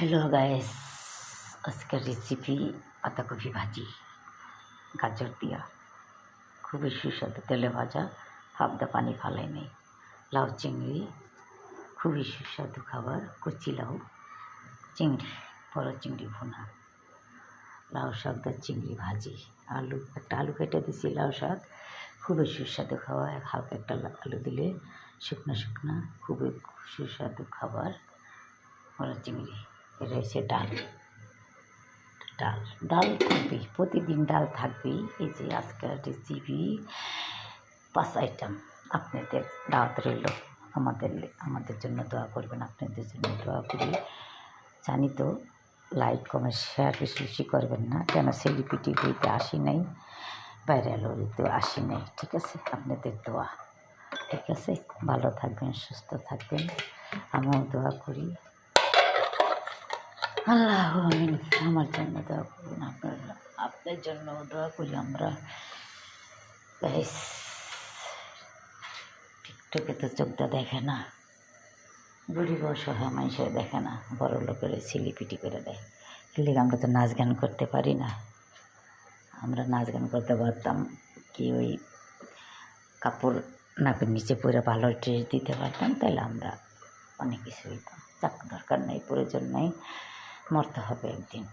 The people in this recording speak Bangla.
হ্যালো গাইস, আজকের রেসিপি পাতাকপি ভাজি গাজর দিয়া, খুবই সুস্বাদু। তেলে ভাজা, হাফদা পানি ফালাই নেই। লাউ চিংড়ি, খুবই সুস্বাদু খাবার। কচি লাউ চিংড়ি, বড় চিংড়ি ভুনা, লাউ শাক দা চিংড়ি ভাজি, একটা আলু কেটে দিছি। লাউ শাক খুবই সুস্বাদু খাবার। হালকা একটা আলু দিলে শুকনো শুকনো খুবই সুস্বাদু খাবার। বড় চিংড়ি, এটা হচ্ছে ডাল। ডাল থাকবেই, প্রতিদিন ডাল থাকবেই। এই যে আজকের রেসিপি 5 আইটেম। আপনাদের দাওয়াত রইল, আমাদের জন্য দোয়া করবেন। আপনাদের জন্য দোয়া করি। জানি তো লাইক কমেন্ট শেয়ার বেশি বেশি করবেন না, কেন সেলিব্রিটি বইতে আসি নাই, ভাইরাল হইতে আসি নাই। ঠিক আছে, আপনাদের দোয়া। ঠিক আছে, ভালো থাকবেন, সুস্থ থাকবেন, আমিও দোয়া করি। আল্লাহ আমিন। আমার জন্য দোয়া করবেন, আপনার জন্য দোয়া করি আমরা। গাইস, টিকটকে তো চোখটা দেখে না, গরিব অসহায় মানুষে দেখে না, বড় লোকের সিলিপিটি করে দেয়। এর আমরা তো নাচ গান করতে পারি না। আমরা নাচ গান করতে পারতাম কি, ওই কাপড় নাকের নিচে পরে ভালো ড্রেস দিতে পারতাম, তাহলে আমরা অনেক কিছু হইতাম। চাক দরকার নেই, প্রয়োজন নেই, মরতে হবে একদিন।